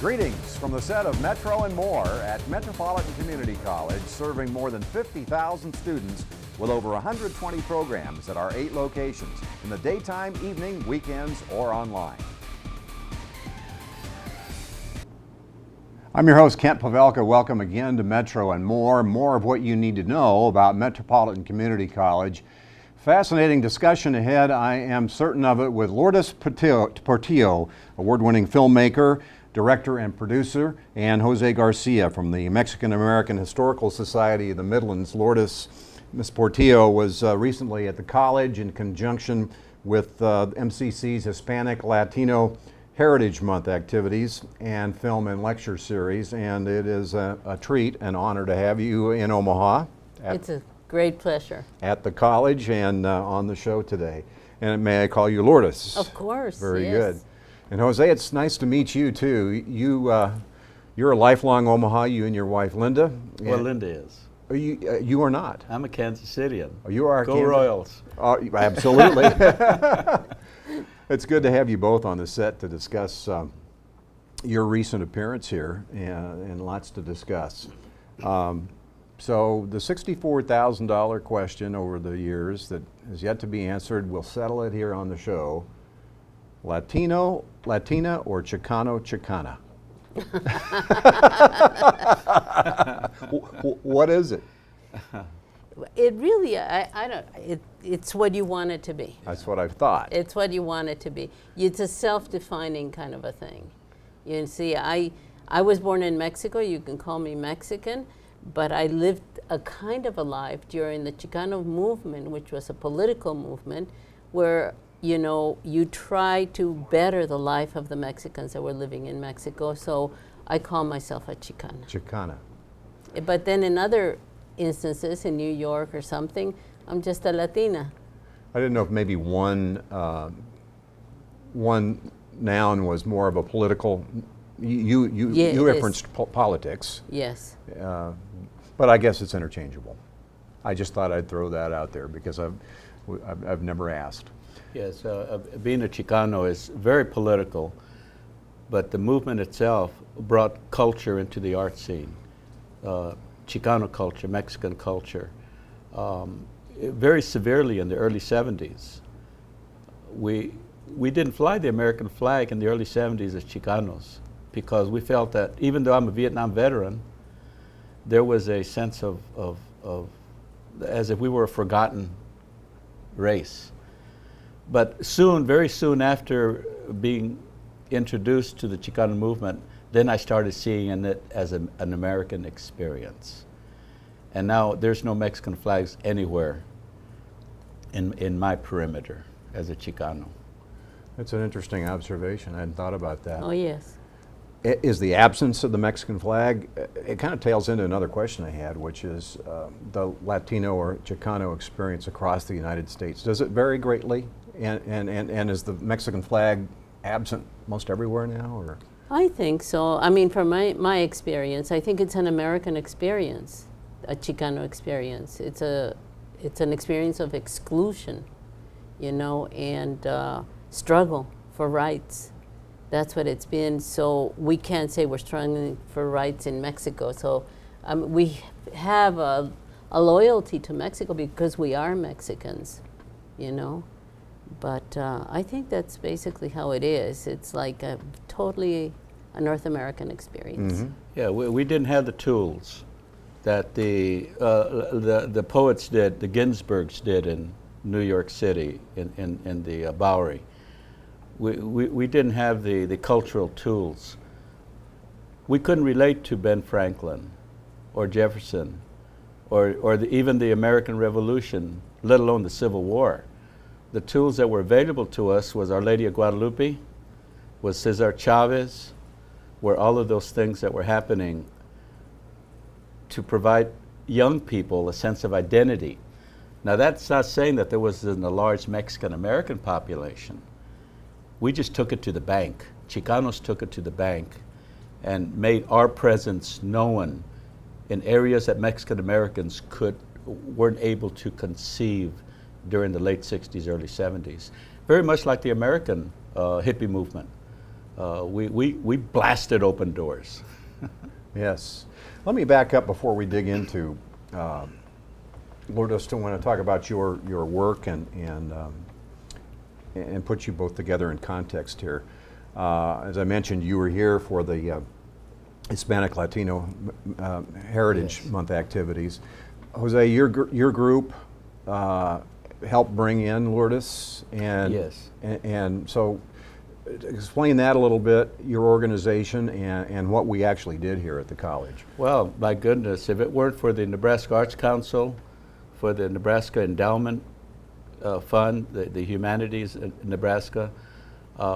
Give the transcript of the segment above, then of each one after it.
Greetings from the set of Metro and More at Metropolitan Community College, serving more than 50,000 students with over 120 programs at our 8 locations in the daytime, evening, weekends, or online. I'm your host, Kent Pavelka. Welcome again to Metro and More. More of what you need to know about Metropolitan Community College. Fascinating discussion ahead, I am certain of it, with Lourdes Portillo, award-winning filmmaker, director and producer, and Jose Garcia from the Mexican-American Historical Society of the Midlands. Lourdes, Ms. Portillo was recently at the college in conjunction with MCC's Hispanic Latino Heritage Month activities and film and lecture series, and it is a treat and honor to have you in Omaha. It's a great pleasure. At the college and on the show today. And may I call you Lourdes? Of course. Very yes. good. And Jose, it's nice to meet you too. You're a lifelong Omaha, you and your wife Linda. Well, Linda is. You are not. I'm a Kansas Citian. Oh, you are. Go Royals. Absolutely. It's good to have you both on the set to discuss your recent appearance here, and lots to discuss. So the $64,000 question over the years that has yet to be answered, we'll settle it here on the show. Latino, Latina, or Chicano, Chicana? What is it? It really, it's what you want it to be. That's what I've thought. It's what you want it to be. It's a self-defining kind of a thing. You see, I was born in Mexico. You can call me Mexican, but I lived a kind of a life during the Chicano movement, which was a political movement where, you know, you try to better the life of the Mexicans that were living in Mexico. So I call myself a Chicana. Chicana. But then in other instances, in New York or something, I'm just a Latina. I didn't know if maybe one noun was more of a political. You referenced politics. Yes. But I guess it's interchangeable. I just thought I'd throw that out there because I've never asked. Yes, being a Chicano is very political, but the movement itself brought culture into the art scene. Chicano culture, Mexican culture, very severely in the early 70s. We didn't fly the American flag in the early 70s as Chicanos because we felt that even though I'm a Vietnam veteran, there was a sense of as if we were a forgotten race. But soon, very soon after being introduced to the Chicano movement, then I started seeing it as an American experience. And now there's no Mexican flags anywhere in my perimeter as a Chicano. That's an interesting observation. I hadn't thought about that. Oh, yes. Is the absence of the Mexican flag, it kind of tails into another question I had, which is the Latino or Chicano experience across the United States. Does it vary greatly? And is the Mexican flag absent most everywhere now, or? I think so. I mean, from my experience, I think it's an American experience, a Chicano experience. It's an experience of exclusion, you know, and struggle for rights. That's what it's been. So we can't say we're struggling for rights in Mexico. So we have a loyalty to Mexico because we are Mexicans, you know. But I think that's basically how it is. It's like totally a North American experience. Mm-hmm. Yeah, we didn't have the tools that the poets did, the Ginsbergs did in New York City, in the Bowery. We didn't have the cultural tools. We couldn't relate to Ben Franklin or Jefferson or even the American Revolution, let alone the Civil War. The tools that were available to us was Our Lady of Guadalupe, was Cesar Chavez, were all of those things that were happening to provide young people a sense of identity. Now that's not saying that there wasn't a large Mexican-American population. We just took it to the bank. Chicanos took it to the bank and made our presence known in areas that Mexican-Americans weren't able to conceive during the late 60s, early 70s. Very much like the American hippie movement. we blasted open doors. Yes. Let me back up before we dig into Lourdes. Still want to talk about your work and put you both together in context here. As I mentioned, you were here for the Hispanic Latino Heritage Yes. Month activities. Jose, your group helped bring in Lourdes, and Yes. and so explain that a little bit, your organization and what we actually did here at the college. Well, my goodness, if it weren't for the Nebraska Arts Council, for the Nebraska Endowment Fund, the Humanities in Nebraska,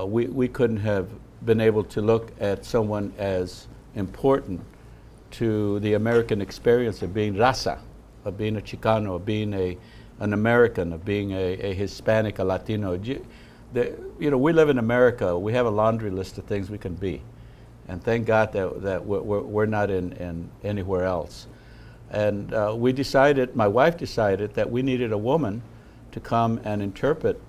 we couldn't have been able to look at someone as important to the American experience of being raza, of being a Chicano, of being an American, of being a Hispanic, a Latino. We live in America. We have a laundry list of things we can be, and thank God that we're not in anywhere else. And we decided, my wife decided, that we needed a woman to come and interpret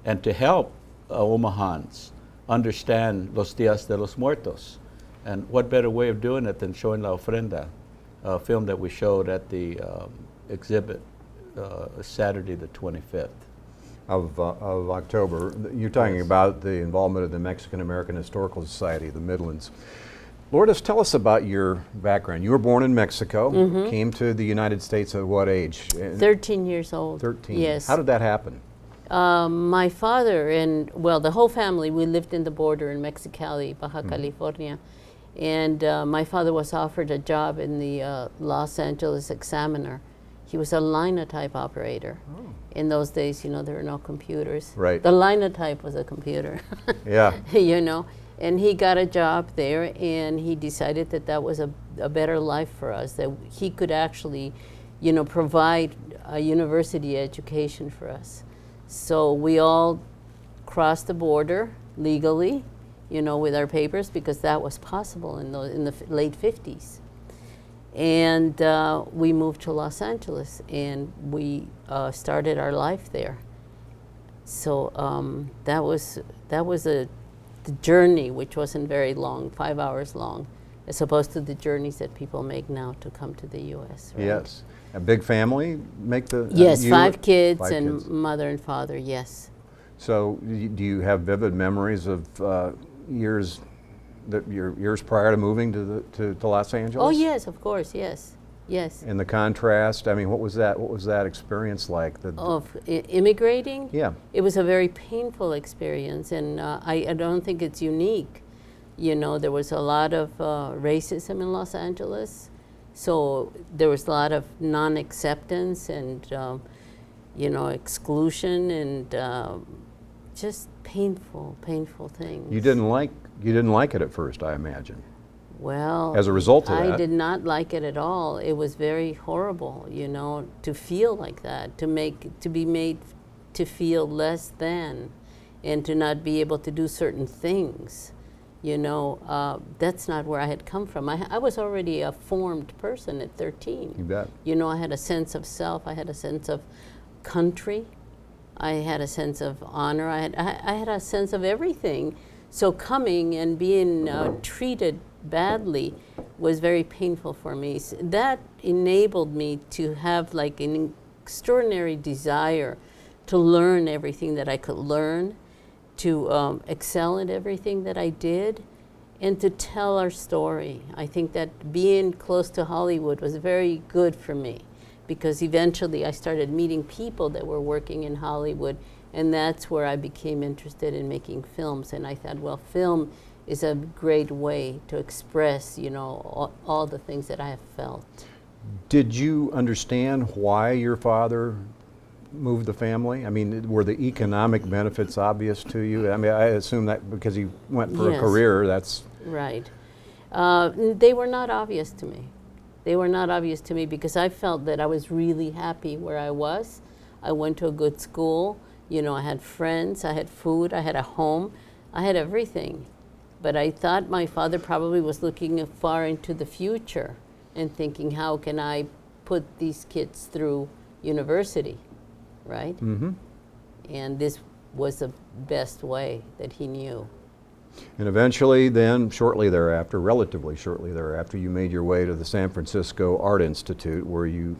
and to help Omahans understand Los Días de los Muertos. And what better way of doing it than showing La Ofrenda, a film that we showed at the exhibit Saturday the 25th. Of October. You're talking Yes. about the involvement of the Mexican American Historical Society, the Midlands. Lourdes, tell us about your background. You were born in Mexico, came to the United States at what age? 13 years old. 13. Yes. How did that happen? My father and, well, the whole family, we lived in the border in Mexicali, Baja California. And my father was offered a job in the Los Angeles Examiner. He was a linotype operator. Oh. In those days, there were no computers. Right. The linotype was a computer. Yeah. And he got a job there, and he decided that was a better life for us, that he could actually, provide a university education for us. So we all crossed the border legally, with our papers, because that was possible in the late 50s. And we moved to Los Angeles, and we started our life there. So that was the journey, which wasn't very long, 5 hours long, as opposed to the journeys that people make now to come to the U.S. Right? Yes. A big family make the... Yes, you- 5 kids five and kids. mother and father, yes. So do you have vivid memories of years prior to moving to Los Angeles? Oh, yes, of course, yes. Yes. And the contrast, I mean, what was that experience like? Of immigrating? Yeah. It was a very painful experience, and I don't think it's unique. There was a lot of racism in Los Angeles, so there was a lot of non-acceptance and, exclusion and just painful things. You didn't like it at first, I imagine. Well, As a result of I that. did not like it at all. It was very horrible, to feel like that, to be made to feel less than, and to not be able to do certain things. That's not where I had come from. I was already a formed person at 13. You bet. I had a sense of self. I had a sense of country. I had a sense of honor. I had a sense of everything. So coming and being treated badly was very painful for me. That enabled me to have like an extraordinary desire to learn everything that I could learn, to excel at everything that I did, and to tell our story. I think that being close to Hollywood was very good for me, because eventually I started meeting people that were working in Hollywood, and that's where I became interested in making films. And I thought, well, film is a great way to express, all the things that I have felt. Did you understand why your father moved the family? I mean, were the economic benefits obvious to you? I mean, I assume that because he went for a Yes. career, that's... Right. They were not obvious to me. They were not obvious to me because I felt that I was really happy where I was. I went to a good school. I had friends, I had food, I had a home, I had everything. But I thought my father probably was looking far into the future and thinking, how can I put these kids through university, right? Mm-hmm. And this was the best way that he knew. And eventually then, shortly thereafter, relatively shortly thereafter, you made your way to the San Francisco Art Institute where you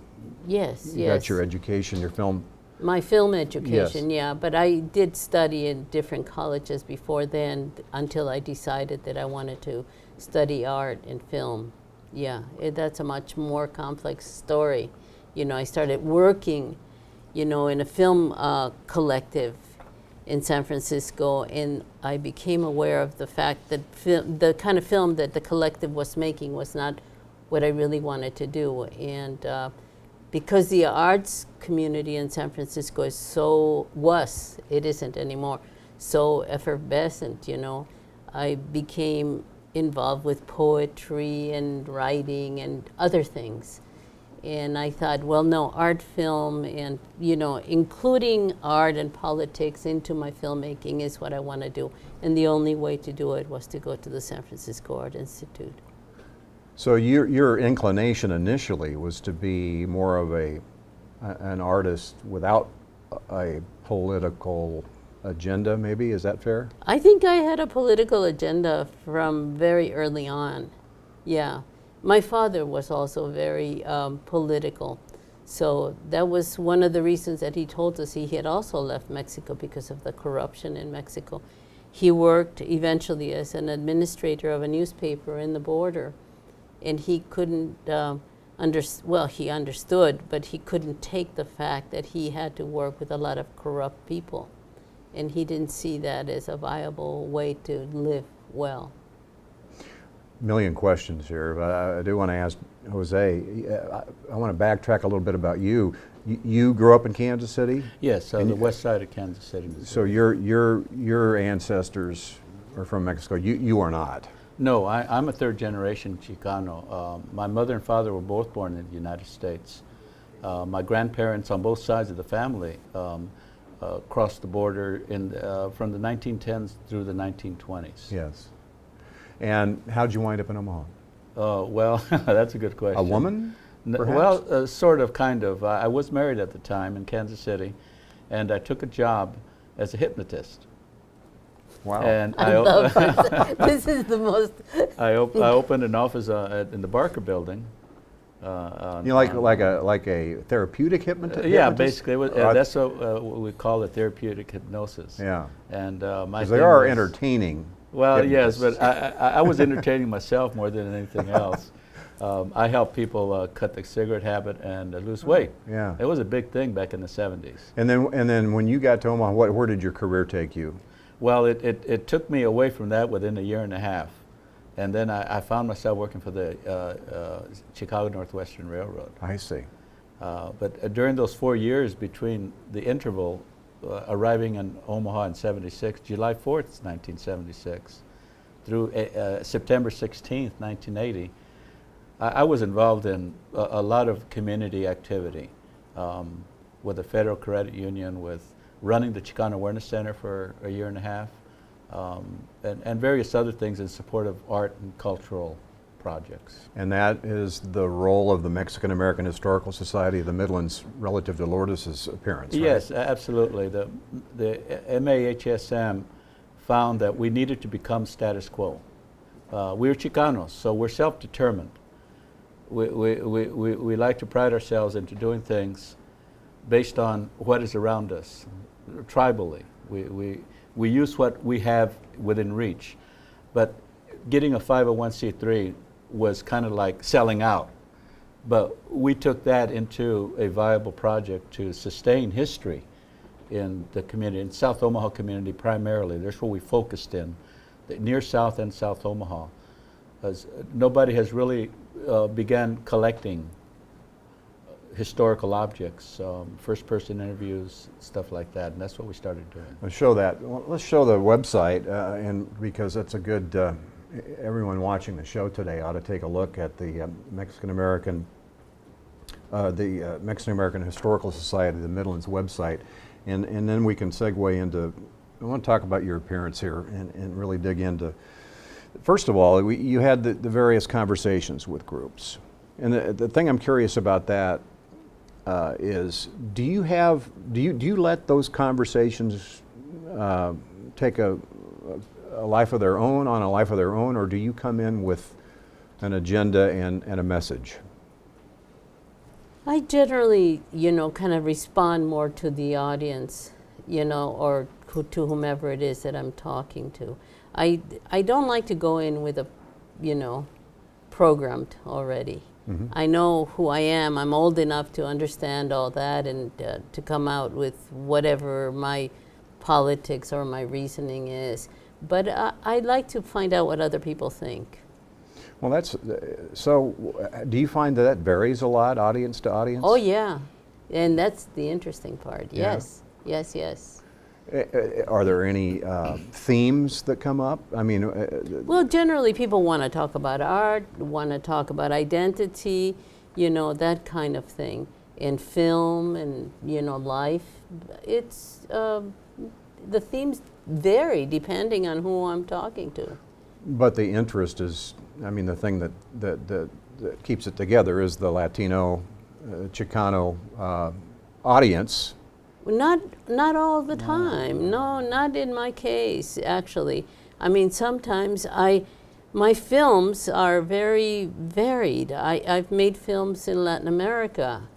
Yes, you yes. got your education, your film. My film education, yeah, but I did study in different colleges before then until I decided that I wanted to study art and film. Yeah, that's a much more complex story. You know, I started working, you know, in a film collective in San Francisco, and I became aware of the fact that the kind of film that the collective was making was not what I really wanted to do. And because the arts community in San Francisco it isn't anymore, so effervescent, you know, I became involved with poetry and writing and other things. And I thought, well, no, art, film, and, you know, including art and politics into my filmmaking is what I want to do. And the only way to do it was to go to the San Francisco Art Institute. So your inclination initially was to be more of an artist without a political agenda, maybe? Is that fair? I think I had a political agenda from very early on. Yeah. My father was also very political. So that was one of the reasons that he told us he had also left Mexico because of the corruption in Mexico. He worked eventually as an administrator of a newspaper in the border. And he couldn't, he understood, but he couldn't take the fact that he had to work with a lot of corrupt people. And he didn't see that as a viable way to live well. Million questions here, but I do want to ask Jose, I want to backtrack a little bit about you. You grew up in Kansas City? Yes, on the west side of Kansas City, Missouri. So your ancestors are from Mexico. You are not. No, I'm a third generation Chicano. My mother and father were both born in the United States. My grandparents on both sides of the family crossed the border from the 1910s through the 1920s. Yes. And how'd you wind up in Omaha? Well, that's a good question. A woman, perhaps? Well, sort of, kind of. I was married at the time in Kansas City, and I took a job as a hypnotist. Wow. And I love this. This is the most. I opened an office in the Barker Building. You like a therapeutic hypnotist? Yeah, basically. That's what we call it, therapeutic hypnosis. Yeah. And because they are entertaining. Well, yes, but I was entertaining myself more than anything else. I helped people cut the cigarette habit and lose weight. Yeah. It was a big thing back in the 70s. And then when you got to Omaha, where did your career take you? Well, it took me away from that within a year and a half. And then I found myself working for the Chicago Northwestern Railroad. I see. But during those 4 years between the interval, arriving in Omaha in '76, July 4th, 1976, through September 16th, 1980, I was involved in a lot of community activity with the Federal Credit Union, with running the Chicano Awareness Center for a year and a half, and various other things in support of art and cultural projects. And that is the role of the Mexican American Historical Society of the Midlands relative to Lourdes' appearance, right? Yes, absolutely. The MAHSM found that we needed to become status quo. We're Chicanos, so we're self-determined. We like to pride ourselves into doing things based on what is around us, tribally. We use what we have within reach. But getting a 501c3 was kind of like selling out. But we took that into a viable project to sustain history in the community, in South Omaha community primarily. That's where we focused in, near South and South Omaha. As nobody has really began collecting historical objects, first-person interviews, stuff like that, and that's what we started doing. Let's show that. Well, let's show the website, and because that's a good. Everyone watching the show today ought to take a look at the Mexican American Historical Society of the Midlands website, and then we can segue into. I want to talk about your appearance here and really dig into. First of all, you had the various conversations with groups, and the thing I'm curious about that is, do you let those conversations take a a life of their own, on a life of their own, or do you come in with an agenda and a message? I generally, kind of respond more to the audience, or to whomever it is that I'm talking to. I don't like to go in with a, programmed already. Mm-hmm. I know who I am. I'm old enough to understand all that and to come out with whatever my politics or my reasoning is. But I like to find out what other people think. Well, so do you find that varies a lot, audience to audience? Oh, yeah. And that's the interesting part. Yeah. Yes. Yes, yes. Are there any themes that come up? I mean, Well, generally people want to talk about art, want to talk about identity, that kind of thing. In film and, life. It's, the themes vary depending on who I'm talking to. but the interest is, I mean, the thing that keeps it together is the Latino, Chicano audience. Not all the time. No, not in my case, actually. I mean, sometimes my films are very varied. I've made films in Latin America.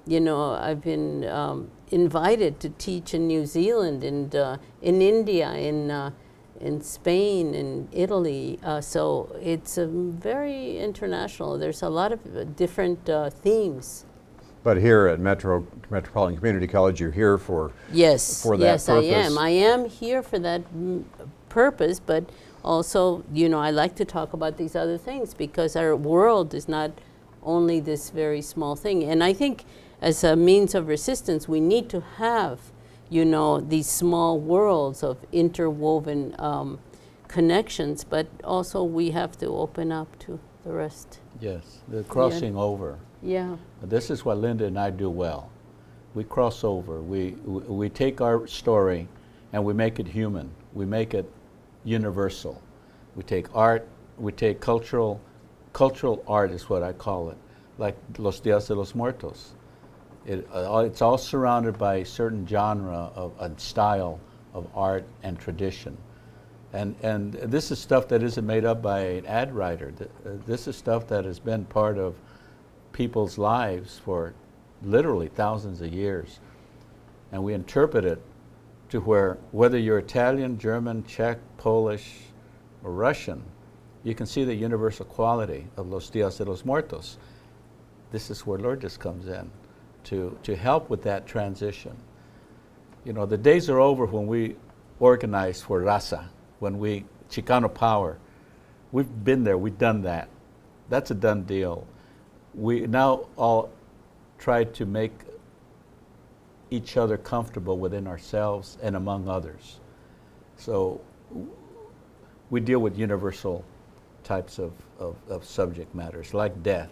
I've been invited to teach in New Zealand and in India, in Spain, in Italy. So it's very international. There's a lot of different themes. But here at Metropolitan Community College, you're here for Yes, for that yes, purpose. I am. I am here for that purpose, but also, I like to talk about these other things because our world is not only this very small thing. And I think as a means of resistance, we need to have, these small worlds of interwoven connections, but also we have to open up to the rest. Yes, the crossing over. Yeah. This is what Linda and I do well. We cross over. We take our story and we make it human. We make it universal. We take art, we take cultural art is what I call it, like Los Días de los Muertos. It's all surrounded by a certain genre of a style of art and tradition. And this is stuff that isn't made up by an ad writer. This is stuff that has been part of people's lives for literally thousands of years. And we interpret it to where, whether you're Italian, German, Czech, Polish, or Russian, you can see the universal quality of Los Días de los Muertos. This is where Lourdes comes in to help with that transition. The days are over when we organize for raza, when we, Chicano power. We've been there, we've done that. That's a done deal. We now all try to make each other comfortable within ourselves and among others. So we deal with universal types of subject matters, like death.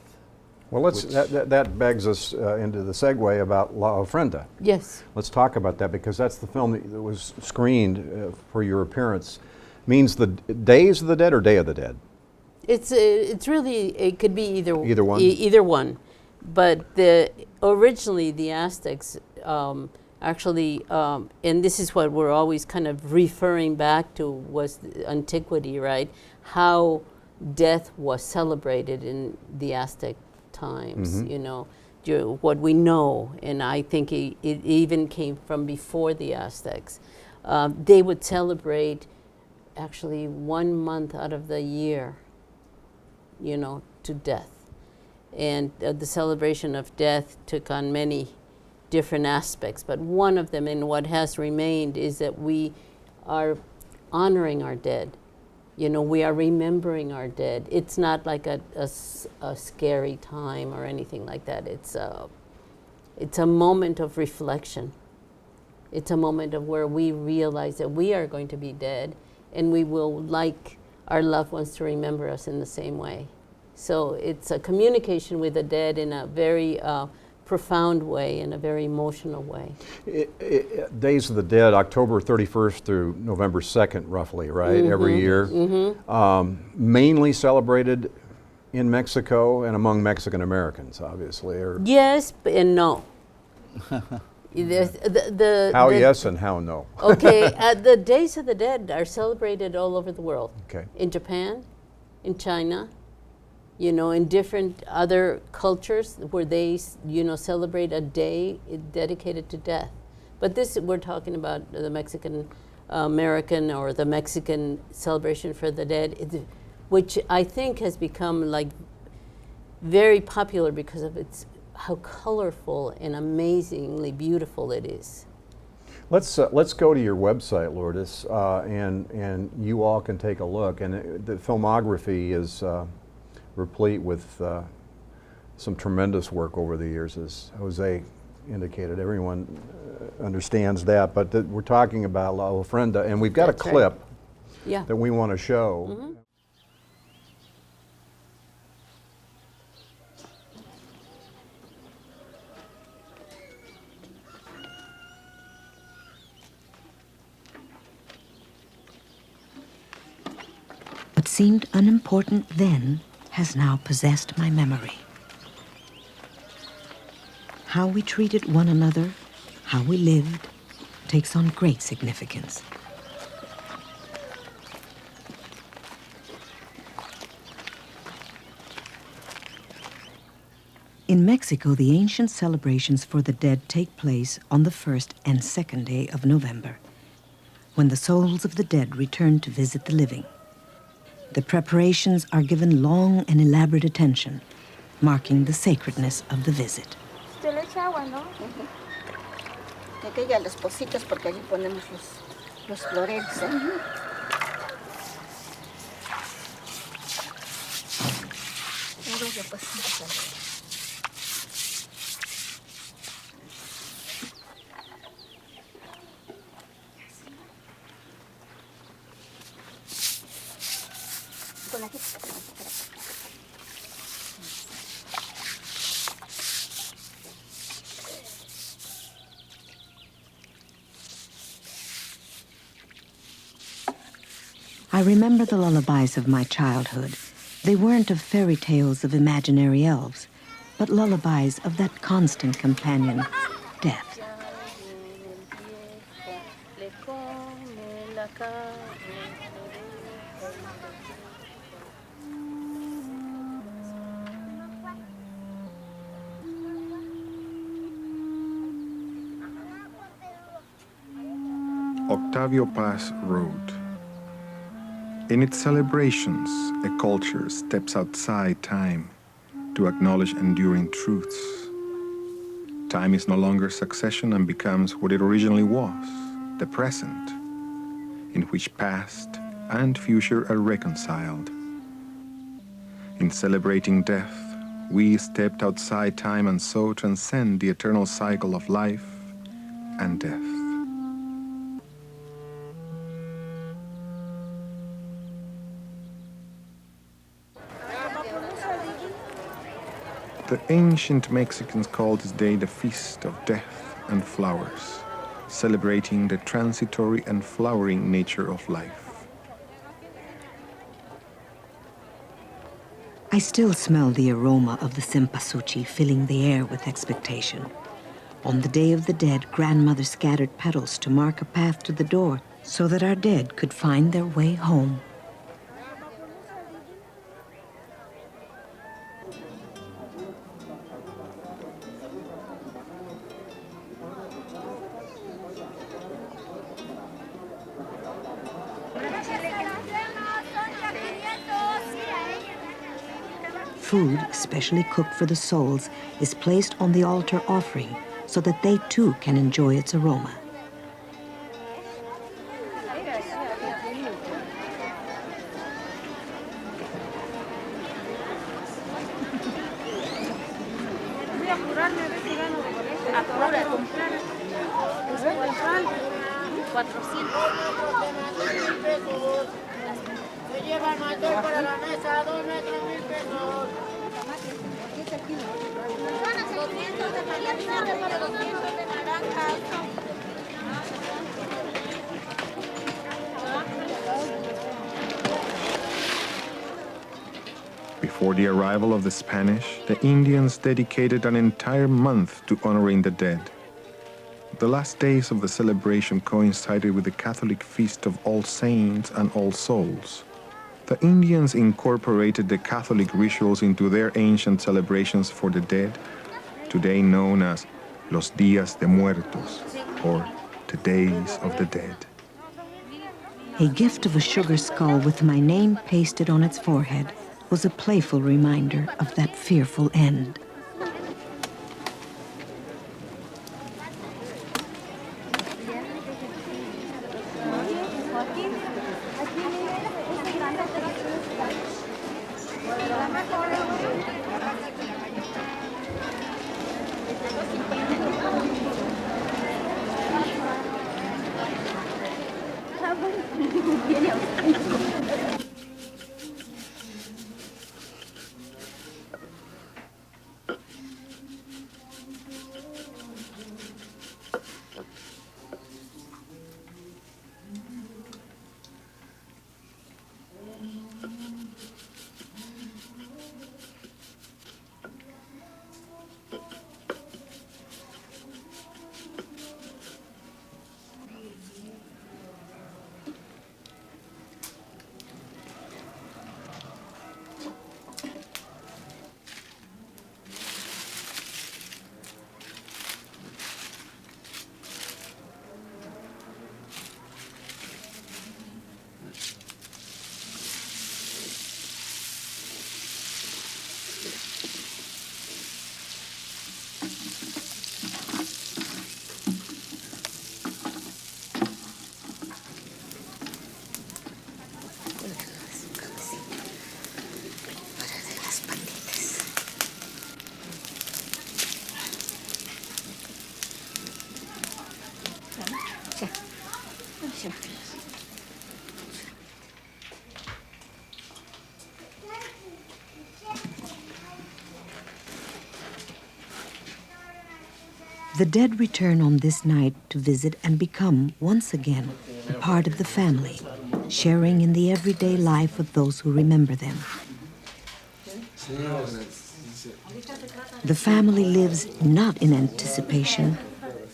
Well, that begs us into the segue about La Ofrenda. Yes. Let's talk about that because that's the film that was screened for your appearance. Means the Days of the Dead or Day of the Dead? It's really, it could be either one. Either one, but originally the Aztecs actually, and this is what we're always kind of referring back to, was antiquity, right? How death was celebrated in the Aztec times. Mm-hmm. What we know, and I think it even came from before the Aztecs. They would celebrate actually 1 month out of the year, to death. And the celebration of death took on many different aspects, but one of them, and what has remained, is that we are honoring our dead. We are remembering our dead. It's not like a scary time or anything like that. It's a moment of reflection. It's a moment of where we realize that we are going to be dead, and we will like our loved ones to remember us in the same way. So it's a communication with the dead in a very profound way, in a very emotional way. Days of the Dead, October 31st through November 2nd, roughly, right? Mm-hmm. Every year. Mm-hmm. Mainly celebrated in Mexico and among Mexican Americans, obviously. Yes and no. How yes and how no. Okay, the Days of the Dead are celebrated all over the world. Okay. In Japan, in China, you know, in different other cultures where they, you know, celebrate a day dedicated to death. But this, we're talking about the Mexican American or the Mexican celebration for the dead, which I think has become like very popular because of its how colorful and amazingly beautiful it is. Let's go to your website, Lourdes, and you all can take a look. And the filmography is replete with some tremendous work over the years, as Jose indicated. Everyone understands that, but we're talking about La Ofrenda, and we've got That's a clip Yeah. that we want to show. Mm-hmm. What seemed unimportant then has now possessed my memory. How we treated one another, how we lived, takes on great significance. In Mexico, the ancient celebrations for the dead take place on the 1st and 2nd day of November, when the souls of the dead return to visit the living. The preparations are given long and elaborate attention, marking the sacredness of the visit. Usted le echa agua, ¿no? Aquí ya los pocitos, porque allí ponemos los floreros, ¿eh? Vaya, pues, con aquí. I remember the lullabies of my childhood. They weren't of fairy tales of imaginary elves, but lullabies of that constant companion, death. Octavio Paz wrote, "In its celebrations, a culture steps outside time to acknowledge enduring truths. Time is no longer succession and becomes what it originally was, the present, in which past and future are reconciled. In celebrating death, we stepped outside time and so transcend the eternal cycle of life and death." The ancient Mexicans called this day the Feast of Death and Flowers, celebrating the transitory and flowering nature of life. I still smell the aroma of the cempasúchil filling the air with expectation. On the Day of the Dead, grandmother scattered petals to mark a path to the door so that our dead could find their way home. Food, specially cooked for the souls, is placed on the altar offering so that they too can enjoy its aroma. Before the arrival of the Spanish, the Indians dedicated an entire month to honoring the dead. The last days of the celebration coincided with the Catholic feast of All Saints and All Souls. The Indians incorporated the Catholic rituals into their ancient celebrations for the dead, today known as Los Días de Muertos, or the Days of the Dead. A gift of a sugar skull with my name pasted on its forehead was a playful reminder of that fearful end. The dead return on this night to visit and become, once again, a part of the family, sharing in the everyday life of those who remember them. The family lives not in anticipation,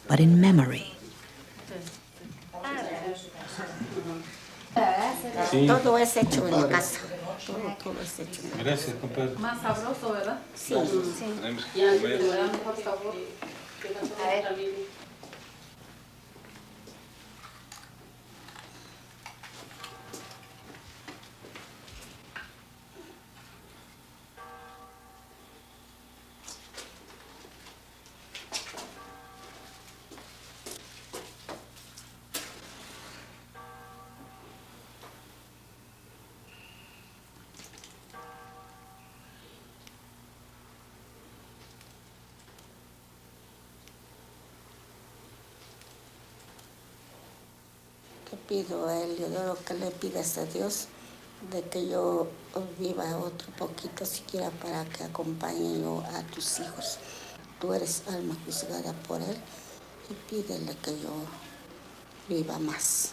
but in memory. Todo es hecho en la casa. Todo es hecho. Gracias, compadre. Más sabroso, ¿verdad? Sí, sí. Ya, si me dan por favor. A ver. Le pido a él, yo lo que le pidas a Dios, de que yo viva otro poquito siquiera para que acompañe yo a tus hijos. Tú eres alma juzgada por él y pídele que yo viva más.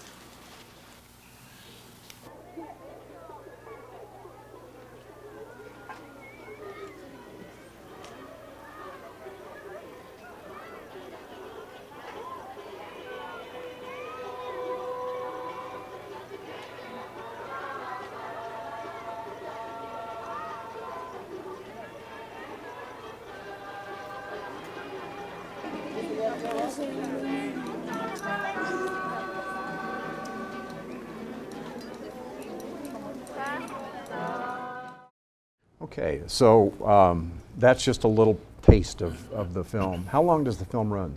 Okay, so that's just a little taste of the film. How long does the film run?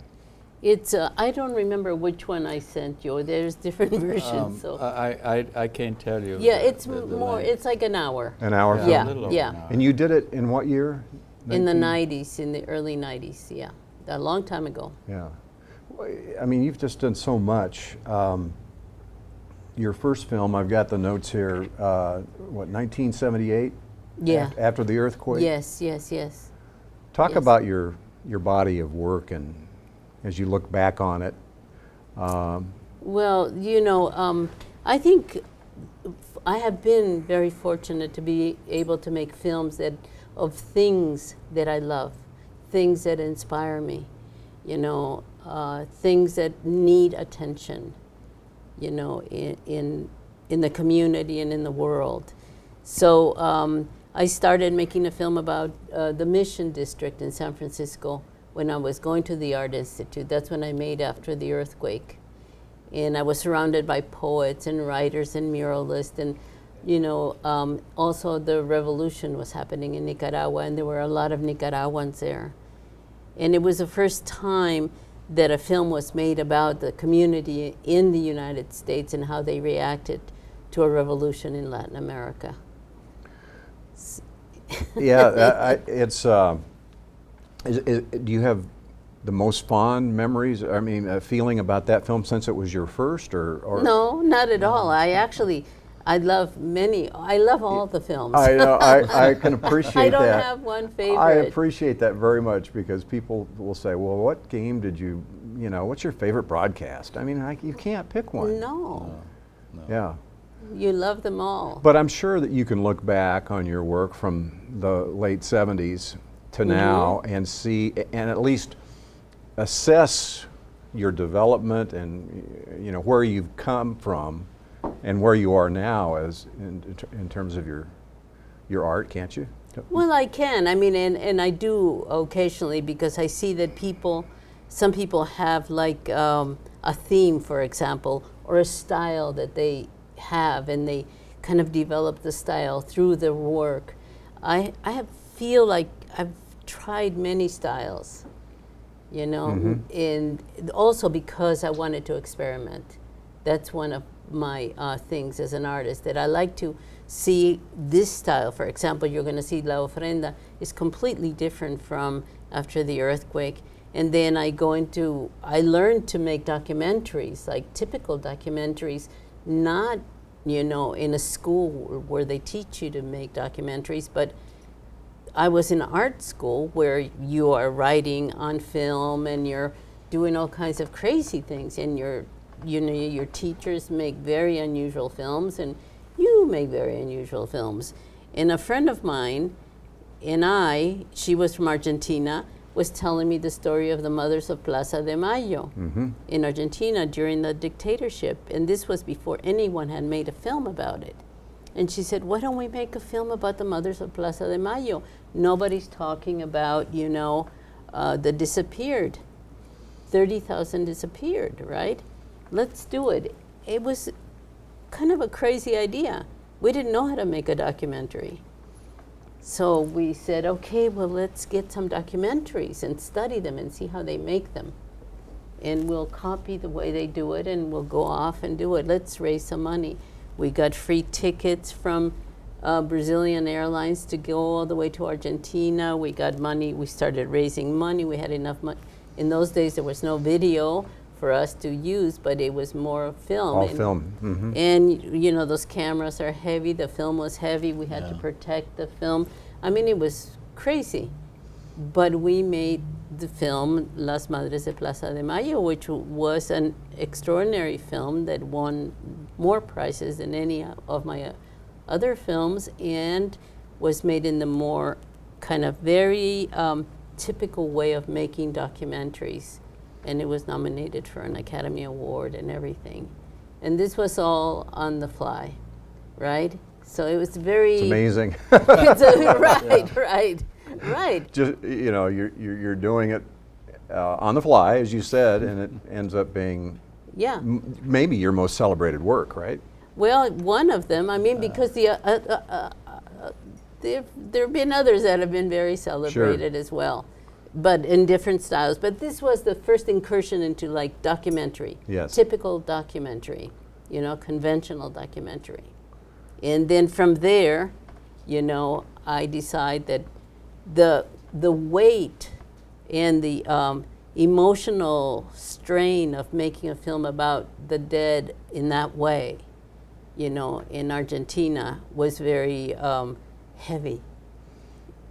It's, I don't remember which one I sent you. There's different versions, so. I can't tell you. Yeah, it's the more, length. it's like an hour. An hour Yeah, film? Yeah, a little over yeah. an hour. And you did it in what year? In the 19 90s, in the early 90s, yeah. A long time ago. Yeah. Well, I mean, you've just done so much. Your first film, I've got the notes here, what, 1978? Yeah. After the earthquake? Yes, yes, yes. Talk Yes. about your body of work and as you look back on it. Well, you know, I think I have been very fortunate to be able to make films that of things that I love, things that inspire me. You know, things that need attention, you know, in the community and in the world. So I started making a film about the Mission District in San Francisco when I was going to the Art Institute. That's when I made After the Earthquake. And I was surrounded by poets and writers and muralists, and you know, also the revolution was happening in Nicaragua, and there were a lot of Nicaraguans there. And it was the first time that a film was made about the community in the United States and how they reacted to a revolution in Latin America. Yeah, do you have the most fond memories, I mean, a feeling about that film since it was your first, or? No, not at all. I love all the films. I know, I can appreciate that. I don't have one favorite. I appreciate that very much, because people will say, well, what game did you know, what's your favorite broadcast? I mean, you can't pick one. No. Yeah. You love them all. But I'm sure that you can look back on your work from the late 70s to now and see, and at least assess your development and, you know, where you've come from and where you are now as in terms of your art, can't you? Well, I can. I mean, and I do occasionally, because I see that some people have like a theme, for example, or a style that they have, and they kind of develop the style through their work. I feel like I've tried many styles, you know, and also because I wanted to experiment. That's one of my things as an artist, that I like to see this style. For example, you're going to see La Ofrenda is completely different from After the Earthquake. And then I learned to make documentaries, like typical documentaries, not, you know, in a school where they teach you to make documentaries, but I was in art school where you are writing on film and you're doing all kinds of crazy things, and your teachers make very unusual films, and you make very unusual films. And a friend of mine and she was from Argentina, was telling me the story of the mothers of Plaza de Mayo in Argentina during the dictatorship. And this was before anyone had made a film about it. And she said, why don't we make a film about the mothers of Plaza de Mayo? Nobody's talking about, you know, the disappeared. 30,000 disappeared, right? Let's do it. It was kind of a crazy idea. We didn't know how to make a documentary. So we said, okay, well, let's get some documentaries and study them and see how they make them. And we'll copy the way they do it, and we'll go off and do it. Let's raise some money. We got free tickets from Brazilian Airlines to go all the way to Argentina. We got money. We started raising money. We had enough money. In those days, there was no video for us to use, but it was more film. All film. And you know, those cameras are heavy. The film was heavy. We had to protect the film. I mean, it was crazy. But we made the film Las Madres de Plaza de Mayo, which was an extraordinary film that won more prizes than any of my other films, and was made in the more kind of very typical way of making documentaries. And it was nominated for an Academy Award and everything. And this was all on the fly, right? So it was very... It's amazing. Right. Just, you know, you're doing it on the fly, as you said, and it ends up being maybe your most celebrated work, right? Well, one of them, I mean, because there have been others that have been very celebrated as well, but in different styles. But this was the first incursion into like documentary, typical documentary, you know, conventional documentary. And then from there, you know, I decide that the weight and the emotional strain of making a film about the dead in that way, you know, in Argentina was very heavy.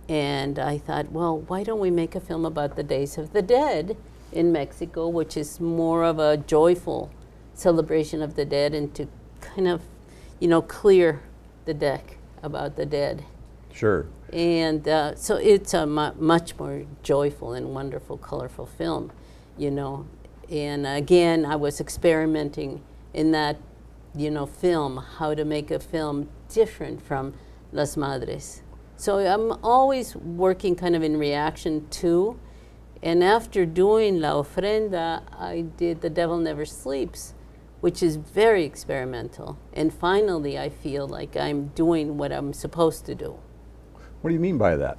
And I thought, well, why don't we make a film about the Days of the Dead in Mexico, which is more of a joyful celebration of the dead, and to kind of, you know, clear the deck about the dead. Sure. And so it's a much more joyful and wonderful, colorful film, you know. And again, I was experimenting in that, film, how to make a film different from Las Madres. So I'm always working kind of in reaction to. And after doing La Ofrenda, I did The Devil Never Sleeps, which is very experimental. And finally, I feel like I'm doing what I'm supposed to do. What do you mean by that?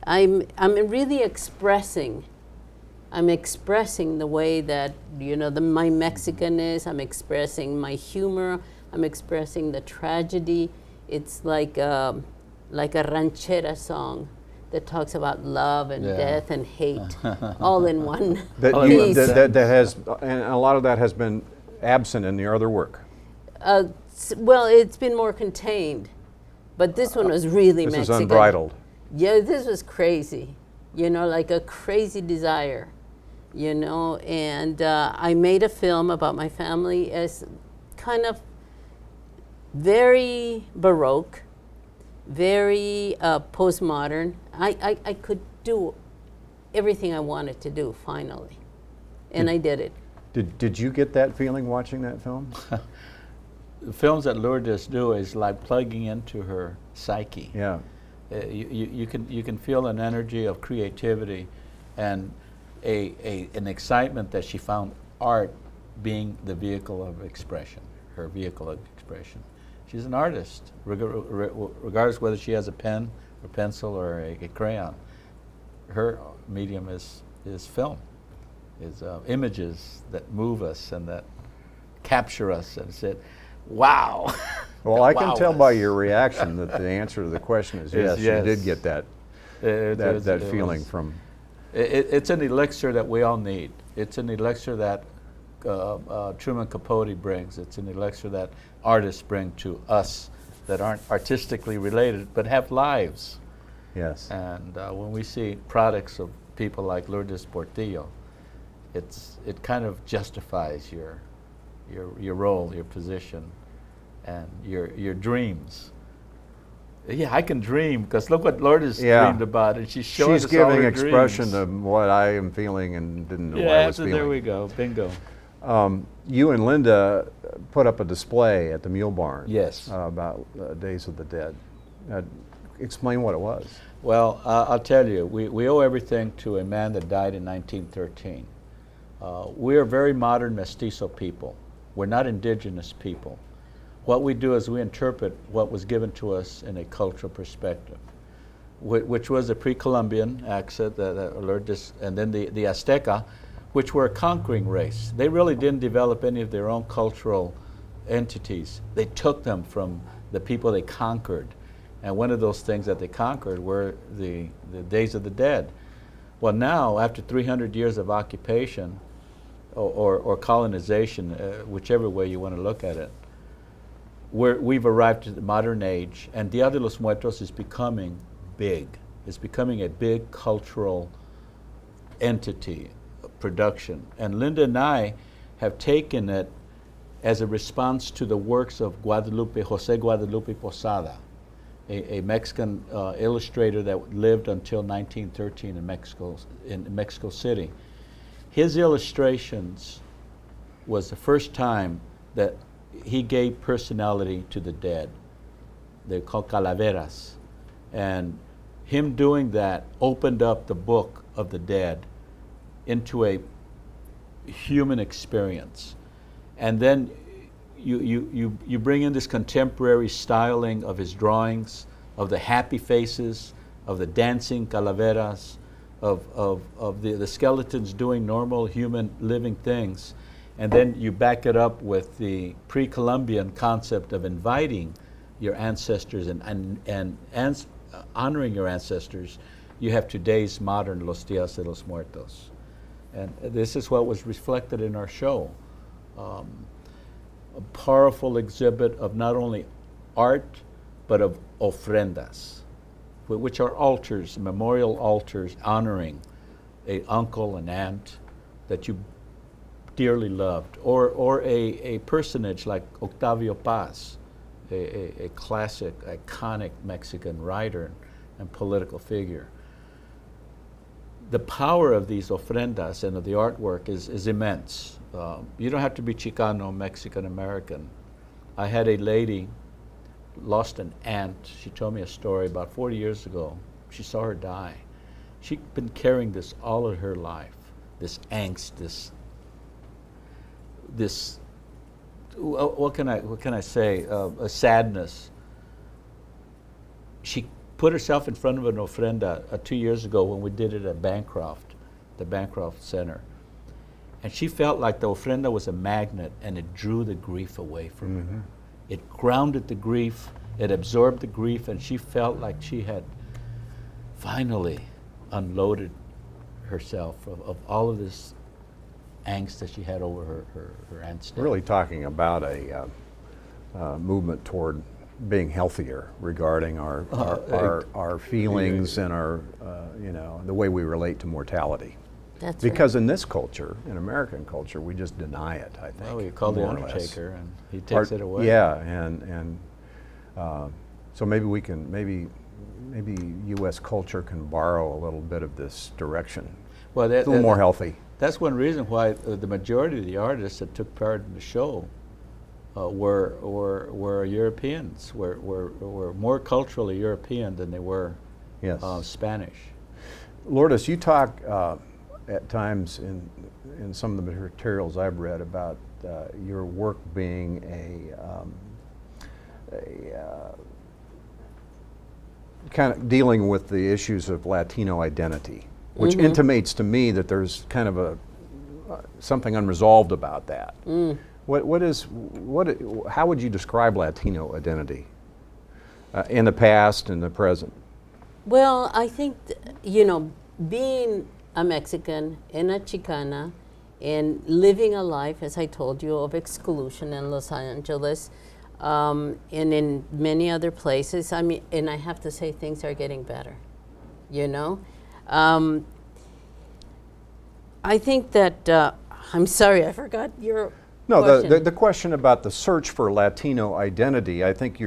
I'm really expressing. I'm expressing the way that, my Mexicanness, I'm expressing my humor, I'm expressing the tragedy. It's like a ranchera song that talks about love and death and hate all in one piece. That has, and a lot of that has been absent in your other work. Well, it's been more contained, but this one was really This Mexican. is unbridled. Yeah, this was crazy, like a crazy desire, and I made a film about my family as kind of very Baroque, very postmodern. I could do everything I wanted to do finally, and I did it. Did you get that feeling watching that film? The films that Lourdes do is like plugging into her psyche. Yeah. You can feel an energy of creativity and an excitement that she found art being the vehicle of expression, her vehicle of expression. She's an artist, regardless whether she has a pen or pencil or a crayon. Her medium is film, is images that move us and that capture us and say, wow. Well, I can Wow tell us. by your reaction that the answer to the question is yes. You did get that It feeling was- from. It's an elixir that we all need. It's an elixir that Truman Capote brings. It's an elixir that artists bring to us that aren't artistically related but have lives. Yes. And when we see products of people like Lourdes Portillo, it kind of justifies your role, your position, and your dreams. Yeah, I can dream because look what Lourdes dreamed about, and she's showing She's us all giving her expression dreams. to what I am feeling and didn't know Yeah, I was feeling. there we go, bingo. You and Linda put up a display at the Mule Barn. Yes. About Days of the Dead. Explain what it was. Well, I'll tell you, we owe everything to a man that died in 1913. We are very modern mestizo people. We're not indigenous people. What we do is we interpret what was given to us in a cultural perspective, which was the pre-Columbian accent, and then the Azteca, which were a conquering race. They really didn't develop any of their own cultural entities. They took them from the people they conquered. And one of those things that they conquered were the Days of the Dead. Well, now, after 300 years of occupation or colonization, whichever way you want to look at it, we've arrived at the modern age, and Dia de los Muertos is becoming big. It's becoming a big cultural entity, production. And Linda and I have taken it as a response to the works of José Guadalupe Posada, a Mexican illustrator that lived until 1913 in Mexico City. His illustrations was the first time that he gave personality to the dead. They're called calaveras. And him doing that opened up the book of the dead into a human experience. And then you bring in this contemporary styling of his drawings, of the happy faces, of the dancing calaveras, of the skeletons doing normal human living things. And then you back it up with the pre-Columbian concept of inviting your ancestors and honoring your ancestors. You have today's modern Los Días de los Muertos. And this is what was reflected in our show. A powerful exhibit of not only art, but of ofrendas, which are altars, memorial altars honoring an uncle, an aunt that you dearly loved, or a personage like Octavio Paz, a classic, iconic Mexican writer and political figure. the power of these ofrendas and of the artwork is immense. You don't have to be Chicano, Mexican, American. I had a lady lost an aunt. She told me a story about 40 years ago. She saw her die. She'd been carrying this all of her life, this angst, this what can I say, a sadness. She put herself in front of an ofrenda 2 years ago when we did it at Bancroft, the Bancroft Center. And she felt like the ofrenda was a magnet and it drew the grief away from her. It grounded the grief, it absorbed the grief, and she felt like she had finally unloaded herself of all of this angst that she had over her aunt's death. Really talking about a movement toward being healthier regarding our feelings and our the way we relate to mortality. That's Because in this culture, in American culture, we just deny it, I think. Well, you call the more or less. Undertaker and he takes it away. Yeah, and so maybe we can, maybe U.S. culture can borrow a little bit of this direction. Well, A little more healthy. That's one reason why the majority of the artists that took part in the show were Europeans, were more culturally European than they were Yes. Spanish. Lourdes, you talk at times in some of the materials I've read about your work being kind of dealing with the issues of Latino identity, which intimates to me that there's kind of something unresolved about that. How would you describe Latino identity in the past and the present? Well, I think, being a Mexican and a Chicana and living a life, as I told you, of exclusion in Los Angeles and in many other places, and I have to say things are getting better, I think that, I'm sorry, I forgot your No, question. the question about the search for Latino identity, I think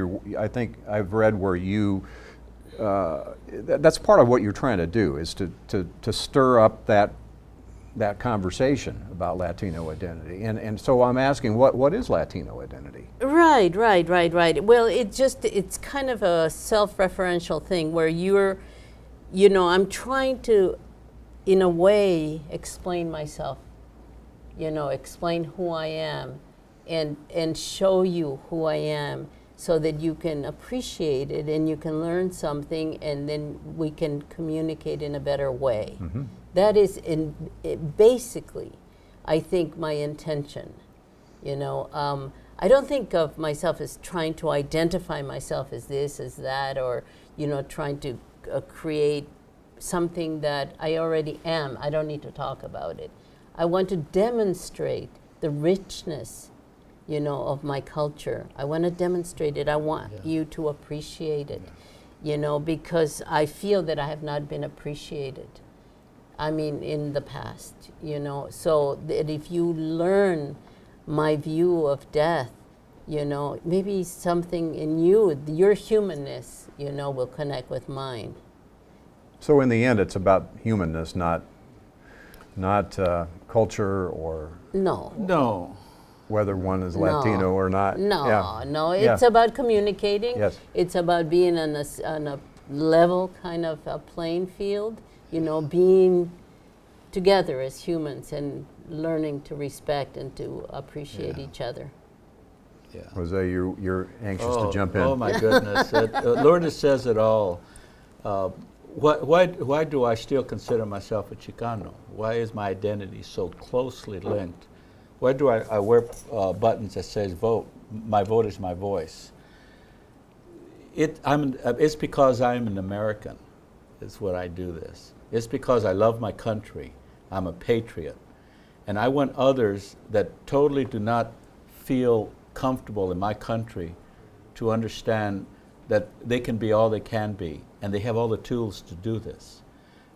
I've read where you, that's part of what you're trying to do, is to stir up that conversation about Latino identity. And so I'm asking, what is Latino identity? Right. Well, it's kind of a self-referential thing where I'm trying to, in a way, explain myself, explain who I am and show you who I am so that you can appreciate it and you can learn something and then we can communicate in a better way. That is basically, I think, my intention. I don't think of myself as trying to identify myself as this, as that, or trying to create something that I already am. I don't need to talk about it. I want to demonstrate the richness, of my culture. I want to demonstrate it. I want you to appreciate it, because I feel that I have not been appreciated. In the past, so that if you learn my view of death, maybe something in you, your humanness, will connect with mine. So in the end, it's about humanness, not culture or No. whether one is Latino or not. No. It's about communicating. Yes. It's about being on a level kind of a playing field. Being together as humans and learning to respect and to appreciate each other. Yeah. Jose, you're anxious to jump in. Oh my goodness! Lourdes says it all. Why do I still consider myself a Chicano? Why is my identity so closely linked? Why do I wear buttons that says "vote"? My vote is my voice. It's because I'm an American. Is what I do this. It's because I love my country. I'm a patriot. And I want others that totally do not feel comfortable in my country to understand that they can be all they can be, and they have all the tools to do this.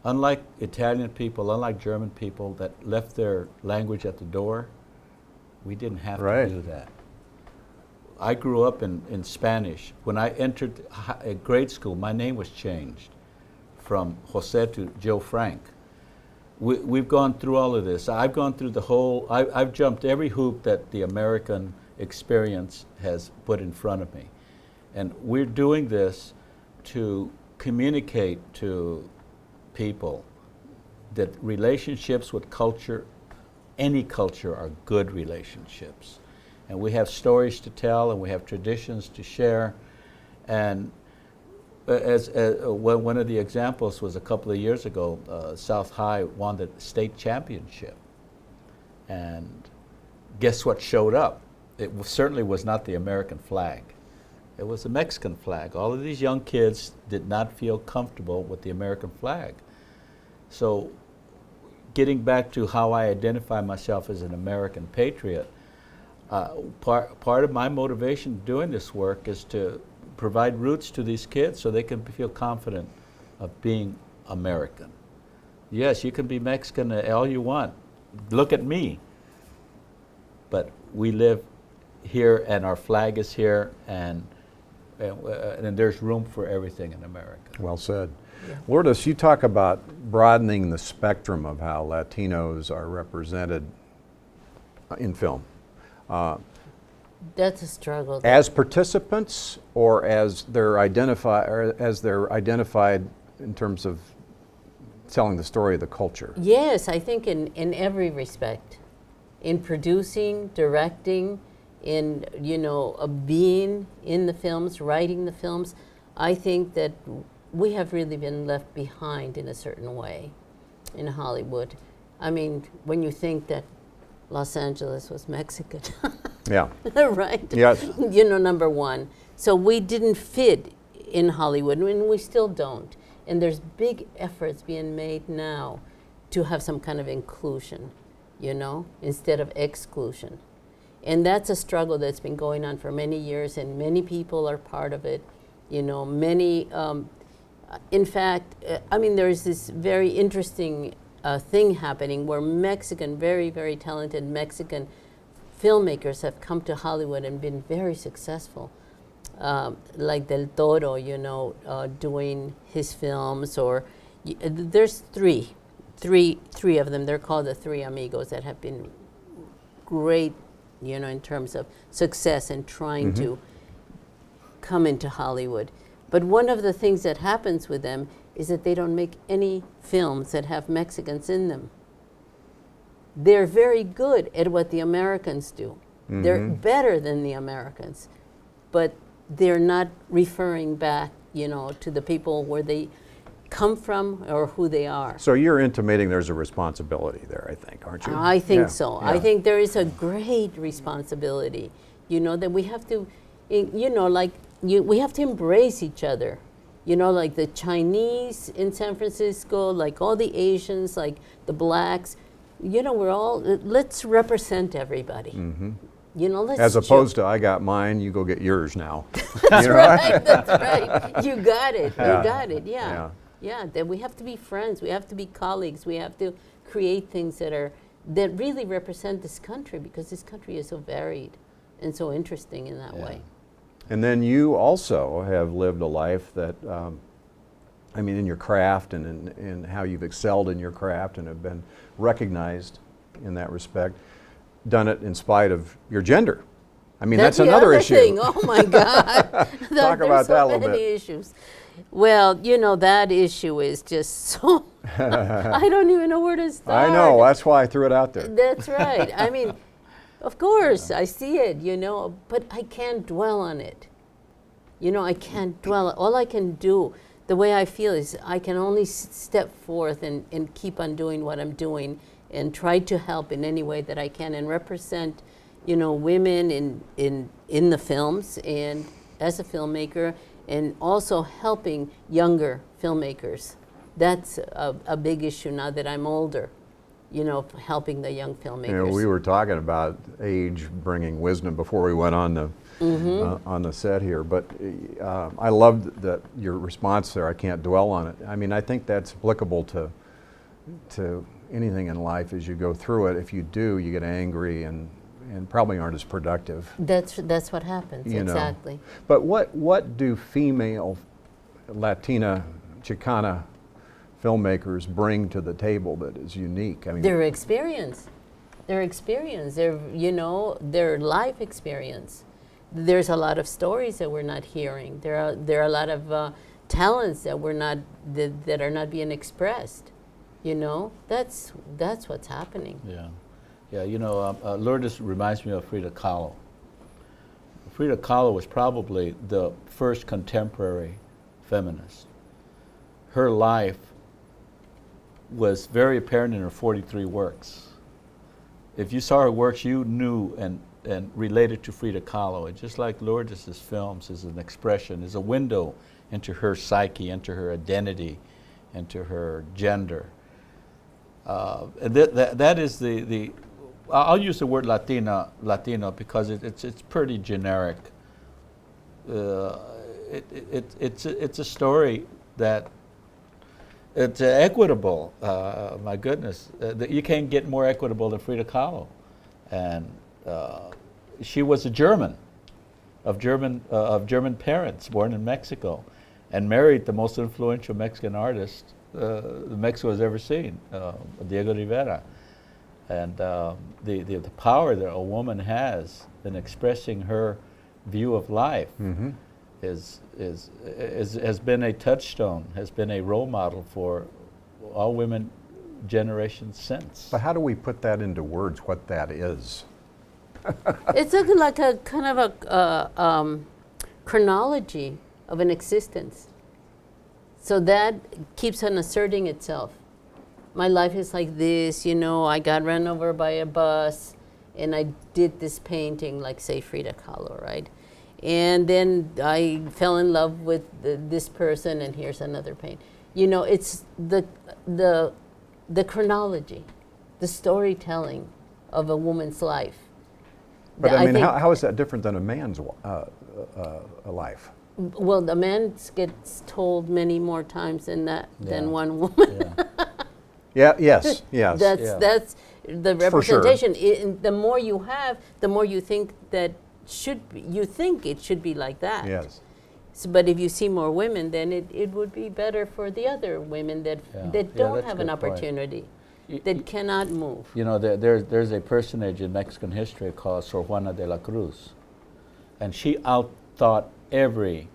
Unlike Italian people, unlike German people that left their language at the door, we didn't have to do that. I grew up in Spanish. When I entered grade school, my name was changed from Jose to Joe Frank. we've gone through all of this. I've gone through the whole, I've jumped every hoop that the American experience has put in front of me. And we're doing this to communicate to people that relationships with culture, any culture, are good relationships. And we have stories to tell, and we have traditions to share. And one of the examples was a couple of years ago, South High won the state championship. And guess what showed up? It certainly was not the American flag. It was the Mexican flag. All of these young kids did not feel comfortable with the American flag. So getting back to how I identify myself as an American patriot, part of my motivation doing this work is to provide roots to these kids so they can feel confident of being American. Yes, you can be Mexican all you want. Look at me. But we live here, and our flag is here, and there's room for everything in America. Well said. Yeah. Lourdes, you talk about broadening the spectrum of how Latinos are represented in film. That's a struggle. As participants, or as they're identified in terms of telling the story of the culture? Yes, I think in every respect. In producing, directing, in being in the films, writing the films, I think that we have really been left behind in a certain way in Hollywood. I mean, when you think that Los Angeles was Mexican. Yeah. Right? Yes. Number one. So we didn't fit in Hollywood, and we still don't. And there's big efforts being made now to have some kind of inclusion, instead of exclusion. And that's a struggle that's been going on for many years, and many people are part of it. Many, in fact, there's this very interesting thing happening where very, very talented Mexican filmmakers have come to Hollywood and been very successful. Like Del Toro, doing his films, or there's three of them. They're called the Three Amigos that have been great, in terms of success and trying to come into Hollywood. But one of the things that happens with them is that they don't make any films that have Mexicans in them. They're very good at what the Americans do. They're better than the Americans, but they're not referring back, to the people where they come from or who they are. So you're intimating there's a responsibility there, I think, aren't you? I think Yeah, so. yeah. I think there is a great responsibility, that we have to, we have to embrace each other. Like the Chinese in San Francisco, like all the Asians, like the blacks, let's represent everybody. Let's As opposed to, I got mine, you go get yours now. That's right, that's right. You got it, Yeah. you got it, yeah. Yeah, that we have to be friends, we have to be colleagues, we have to create things that really represent this country, because this country is so varied and so interesting in that way. And then you also have lived a life that, in your craft and in how you've excelled in your craft and have been recognized in that respect, done it in spite of your gender. That's the another other issue. thing. Oh my God. Talk about that a little many bit. issues. Well, that issue is just so, I don't even know where to start. I know, that's why I threw it out there. That's right. Of course, I see it, but I can't dwell on it. I can't dwell. All I can do, the way I feel, is I can only step forth and keep on doing what I'm doing and try to help in any way that I can and represent, women in the films and as a filmmaker, and also helping younger filmmakers. That's a big issue now that I'm older. Helping the young filmmakers. We were talking about age bringing wisdom before we went on the set here, but I loved your response there. I can't dwell on it. I think that's applicable to anything in life as you go through it. If you do, you get angry and probably aren't as productive. That's what happens, exactly. But what do female Latina, Chicana filmmakers bring to the table that is unique? I mean, Their experience, their life experience. There's a lot of stories that we're not hearing. There are a lot of talents that that are not being expressed. That's what's happening. Yeah. Lourdes reminds me of Frida Kahlo. Frida Kahlo was probably the first contemporary feminist. Her life was very apparent in her 43 works. If you saw her works, you knew and related to Frida Kahlo. And just like Lourdes' films is an expression, is a window into her psyche, into her identity, into her gender. And that is the I'll use the word Latino because it's pretty generic. It's a story that it's equitable. My goodness, you can't get more equitable than Frida Kahlo, and she was a German, of German parents, born in Mexico, and married the most influential Mexican artist Mexico has ever seen, Diego Rivera. And the power that a woman has in expressing her view of life has been a touchstone, has been a role model for all women generations since. but how do we put that into words, what that is? It's like a kind of a chronology of an existence. So that keeps on asserting itself. My life is like this, I got run over by a bus and I did this painting, like say Frida Kahlo, right? And then I fell in love with this person and here's another paint. It's the chronology, the storytelling of a woman's life. But I mean, how is that different than a man's life? Well, the man gets told many more times than one woman. Yeah. Yes. That's the representation. The more you have, the more you think that you think it should be like that. Yes. So, but if you see more women, then it would be better for the other women that don't have an opportunity, that cannot move. There's a personage in Mexican history called Sor Juana de la Cruz, and she outthought every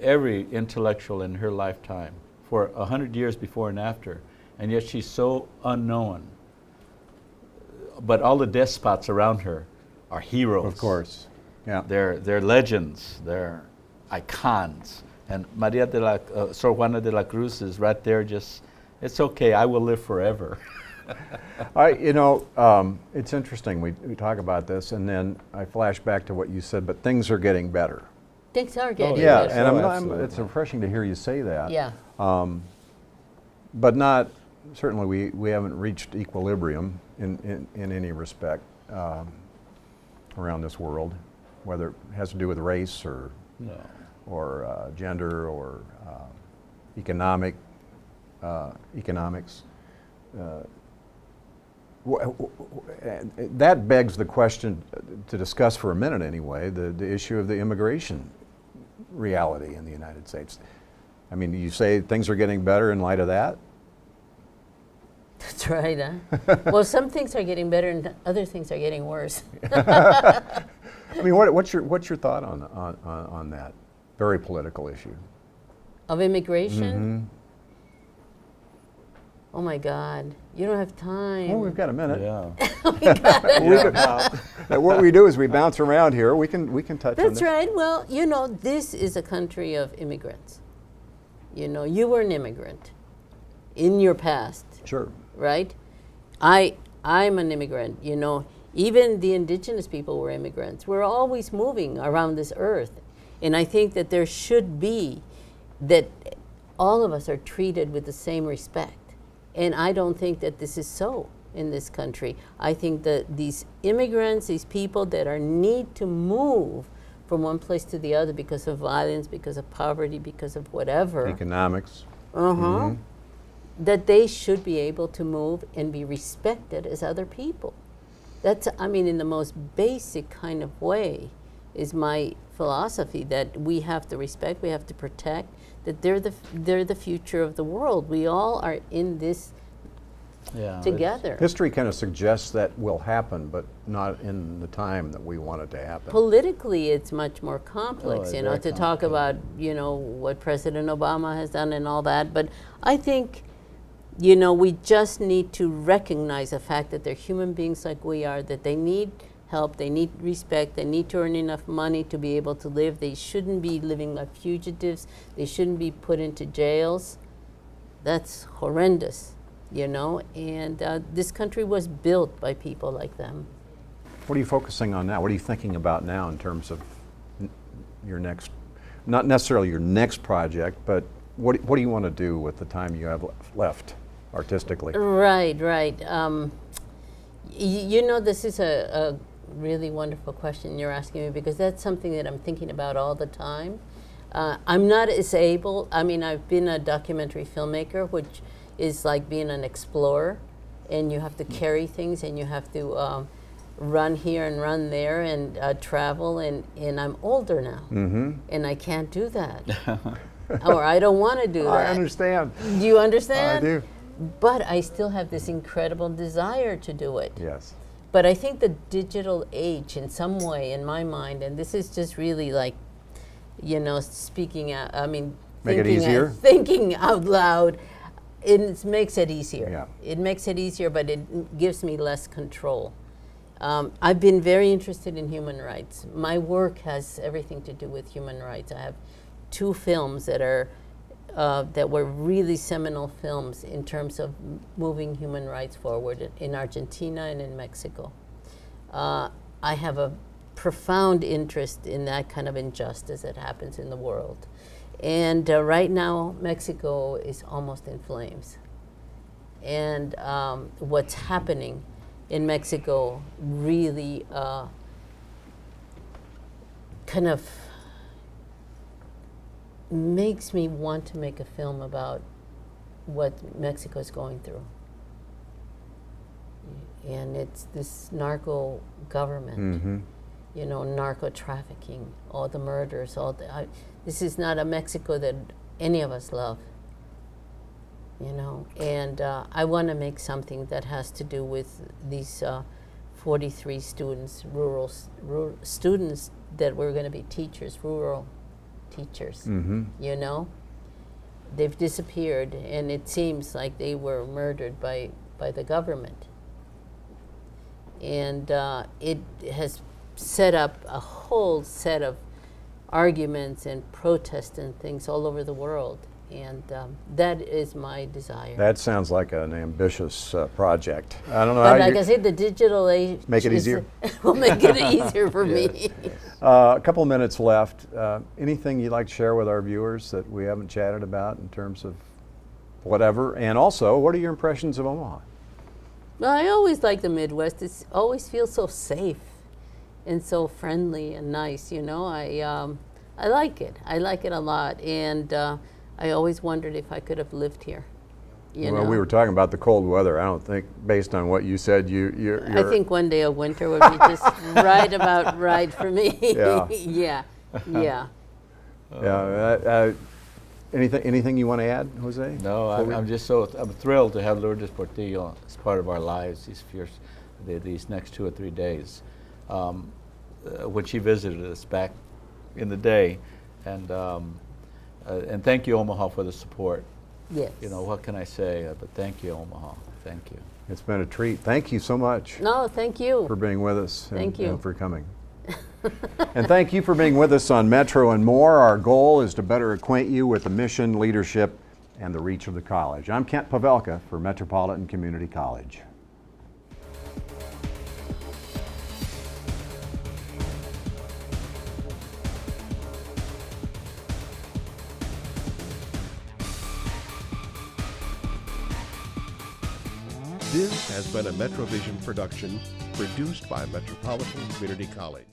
intellectual in her lifetime for 100 years before and after. And yet she's so unknown. But all the despots around her are heroes. Of course, yeah. They're legends, they're icons. And Sor Juana de la Cruz is right there just, it's okay, I will live forever. It's interesting, we talk about this and then I flash back to what you said, but things are getting better. Things are getting Yeah, better. and it's refreshing to hear you say that. Yeah. But not, certainly we haven't reached equilibrium in any respect around this world, whether it has to do with race or gender or economics. That begs the question to discuss for a minute anyway, the issue of the immigration reality in the United States. I mean, you say things are getting better in light of that? That's right, huh? Well, some things are getting better and other things are getting worse. I mean, what's your thought on that very political issue? Of immigration? Oh my God, you don't have time. Well, we've got a minute. Yeah. What we do is we bounce around here. We can touch on this. That's right. Well, this is a country of immigrants. You were an immigrant in your past. Sure. Right? I'm an immigrant. Even the indigenous people were immigrants. We're always moving around this earth. And I think that there should be, that all of us are treated with the same respect. And I don't think that this is so in this country. I think that these immigrants, these people that need to move from one place to the other because of violence, because of poverty, because of whatever. Economics. That they should be able to move and be respected as other people. That's, in the most basic kind of way. is my philosophy, that we have to respect, we have to protect, that they're the future of the world. We all are in this together. History kind of suggests that will happen, but not in the time that we want it to happen. Politically, it's much more complex, Oh, you know, very to talk about, you know, what President Obama has done and all that. But I think, you know, we just need to recognize the fact that they're human beings like we are, that they need help, they need respect, they need to earn enough money to be able to live. They shouldn't be living like fugitives. They shouldn't be put into jails. That's horrendous, you know, and this country was built by people like them. What are you focusing on now? What are you thinking about now in terms of your next, not necessarily your next project, but what do you want to do with the time you have left artistically? Right, right. You know, this is a really wonderful question you're asking me, because that's something that I'm thinking about all the time. I'm not as able, I mean, I've been a documentary filmmaker, which is like being an explorer, and you have to carry things, and you have to run here and run there, and travel, and I'm older now, and I can't do that. Or I don't want to do that. I understand. Do you understand? I do. But I still have this incredible desire to do it. Yes. But I think the digital age, in some way, in my mind, and this is just really like, you know, speaking out, I mean, Make it easier? Thinking out loud, it makes it easier. Yeah. It makes it easier, but it gives me less control. I've been very interested in human rights. My work has everything to do with human rights. I have 2 films that are that were really seminal films in terms of moving human rights forward in Argentina and in Mexico. I have a profound interest in that kind of injustice that happens in the world. And right now, Mexico is almost in flames. And what's happening in Mexico really kind of makes me want to make a film about what Mexico is going through. And it's this narco government, you know, narco trafficking, all the murders, this is not a Mexico that any of us love, you know. And I want to make something that has to do with these 43 students, rural students that were going to be teachers, rural teachers, you know. They've disappeared, and it seems like they were murdered by the government. And it has set up a whole set of arguments and protests and things all over the world. And that is my desire. That sounds like an ambitious project. I don't know But how like I said, the digital age Make it easier? will make it easier for me. A couple minutes left. Anything you'd like to share with our viewers that we haven't chatted about in terms of whatever? And also, what are your impressions of Omaha? Well, I always like the Midwest. It always feels so safe and so friendly and nice, you know. I like it. I like it a lot. And I always wondered if I could have lived here. You Well, know? we were talking about the cold weather. I don't think, based on what you said, you're I think one day of winter would be just right about right for me. Yeah. Yeah. Yeah. Yeah. Anything you want to add, Jose? No, I'm thrilled to have Lourdes Portillo as part of our lives these next 2 or 3 days. When she visited us back in the day, and thank you, Omaha, for the support. Yes. You know, what can I say? But thank you, Omaha. Thank you. It's been a treat. Thank you so much No, thank you. for being with us. Thank you. And for coming. And thank you for being with us on Metro and More. Our goal is to better acquaint you with the mission, leadership, and the reach of the college. I'm Kent Pavelka for Metropolitan Community College. This has been a MetroVision production produced by Metropolitan Community College.